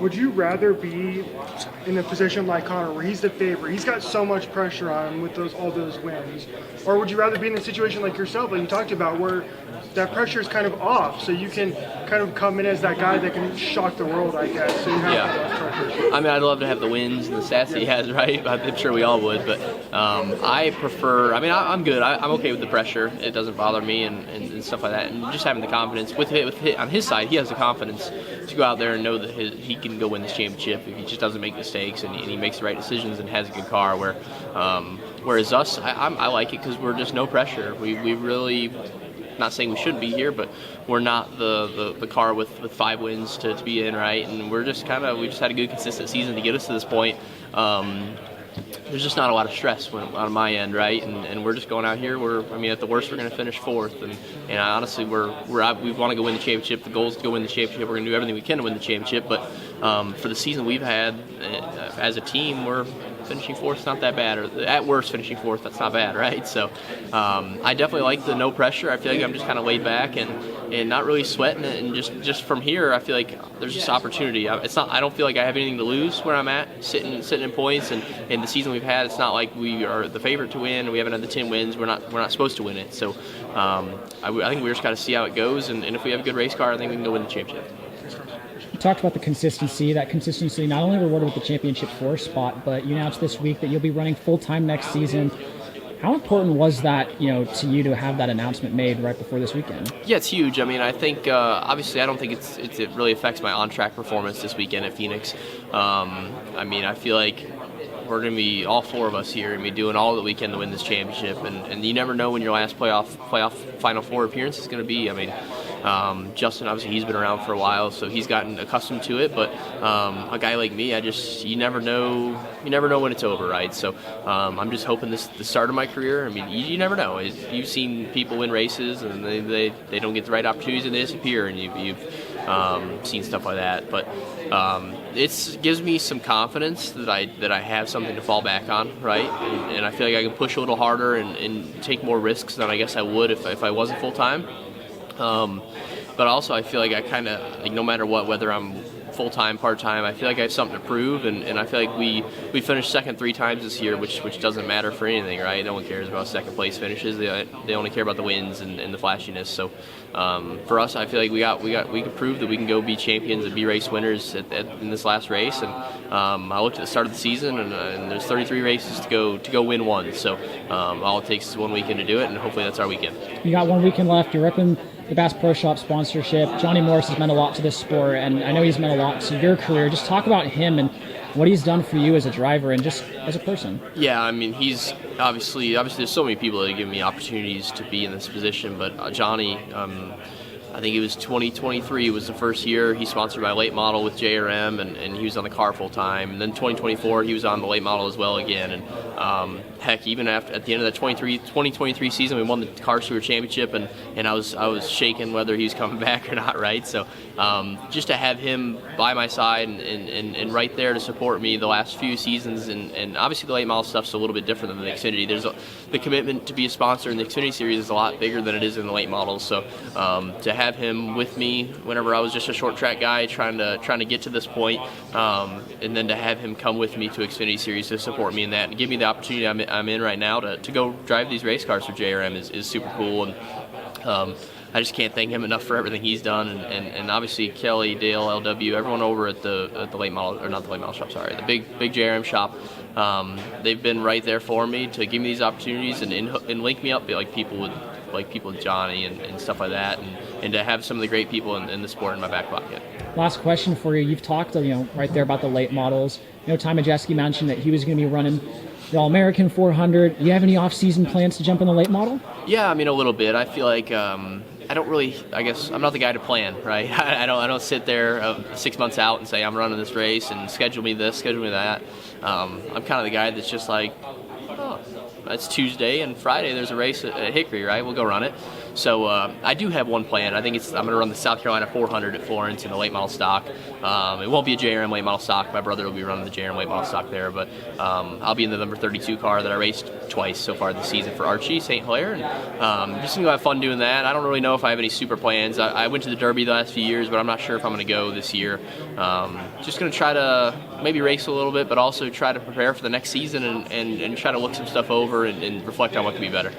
Would you rather be in a position like Connor, where he's the favorite, he's got so much pressure on him with all those wins, or would you rather be in a situation like yourself, like you talked about, where that pressure is kind of off, so you can kind of come in as that guy that can shock the world, I guess, so you have less pressure? I mean, I'd love to have the wins and the stats that he has, right? I'm sure we all would, but I prefer. I mean, I'm good. I'm okay with the pressure. It doesn't bother me and stuff like that. And just having the confidence on his side, he has the confidence to go out there and know that he can go win this championship if he just doesn't make mistakes and he makes the right decisions and has a good car. Whereas us, I like it because we're just no pressure. We really. Not saying we shouldn't be here, but we're not the car with 5 wins to be in, right? And we just had a good consistent season to get us to this point. There's just not a lot of stress on my end, right? And we're just going out here. At the worst, we're going to finish 4th, and honestly, we want to go win the championship. The goal is to go win the championship. We're going to do everything we can to win the championship. But for the season we've had as a team, we're finishing 4th is not that bad, or at worst finishing 4th, that's not bad, right? So I definitely like the no pressure. I feel like I'm just kind of laid back and not really sweating it, and just from here I feel like there's just opportunity. I don't feel like I have anything to lose where I'm at, sitting in points, and in the season we've had, it's not like we are the favorite to win. We haven't had the 10 wins. We're not supposed to win it. So I think we just got to see how it goes, and if we have a good race car, I think we can go win the championship. You talked about the consistency. That consistency not only rewarded with the championship 4 spot, but you announced this week that you'll be running full-time next season. How important was that, to you to have that announcement made right before this weekend? Yeah, it's huge. I mean, I think obviously I don't think it really affects my on-track performance this weekend at Phoenix. I feel like we're going to be, all 4 of us here, and be doing all that we can to win this championship. And you never know when your last playoff Final Four appearance is going to be. I mean, Justin, obviously, he's been around for a while, so he's gotten accustomed to it. But a guy like me, you never know when it's over, right? So I'm just hoping this the start of my career. I mean, you never know. You've seen people win races and they don't get the right opportunities and they disappear, and you've seen stuff like that. But it gives me some confidence that I have something to fall back on, right? And I feel like I can push a little harder and take more risks than I guess I would if I wasn't full time. But also I feel like I kind of, no matter what, whether I'm full-time, part-time, I feel like I have something to prove, and I feel like we finished second 3 times this year, which doesn't matter for anything, right? No one cares about second place finishes. They only care about the wins and the flashiness. So for us, I feel like we can prove that we can go be champions and be race winners in this last race. And I looked at the start of the season, and there's 33 races to go win 1. So all it takes is 1 weekend to do it, and hopefully that's our weekend. You got 1 weekend left. You're repping the Bass Pro Shop sponsorship. Johnny Morris has meant a lot to this sport, and I know he's meant a lot to your career. Just talk about him and what he's done for you as a driver and just as a person. Yeah, I mean, he's obviously there's so many people that have given me opportunities to be in this position, but Johnny, I think it was 2023 was the first year he sponsored my late model with JRM, and he was on the car full time. And then 2024 he was on the late model as well again. And heck, even at the end of the 2023 season, we won the Car Sewer Championship, and I was shaking whether he was coming back or not, right? So just to have him by my side and right there to support me the last few seasons, and obviously the late model stuff's a little bit different than the Xfinity. The commitment to be a sponsor in the Xfinity Series is a lot bigger than it is in the late models. So to have him with me whenever I was just a short track guy trying to get to this point, and then to have him come with me to Xfinity Series to support me in that and give me the opportunity I'm in right now to go drive these race cars for JRM is super cool. And I just can't thank him enough for everything he's done, and obviously Kelly, Dale, LW, everyone over at the late model, or not the late model shop, sorry, the big JRM shop. They've been right there for me to give me these opportunities and link me up like people with Johnny and stuff like that, and to have some of the great people in the sport in my back pocket. Last question for you. You've talked, right there about the late models. Ty Majeski mentioned that he was going to be running the All-American 400. Do you have any off-season plans to jump in the late model? Yeah, I mean, a little bit. I feel like I don't really. I guess I'm not the guy to plan, right? I don't sit there 6 months out and say I'm running this race and schedule me this, schedule me that. I'm kind of the guy that's just like, oh, it's Tuesday and Friday there's a race at Hickory, right? We'll go run it. So I do have one plan. I think I'm going to run the South Carolina 400 at Florence in the late model stock. It won't be a JRM late model stock. My brother will be running the JRM late model stock there, but I'll be in the number 32 car that I raced twice so far this season for Archie St. Hilaire, and just going to have fun doing that. I don't really know if I have any super plans. I went to the Derby the last few years, but I'm not sure if I'm going to go this year. Just going to try to maybe race a little bit, but also try to prepare for the next season and try to look some stuff over and reflect on what could be better.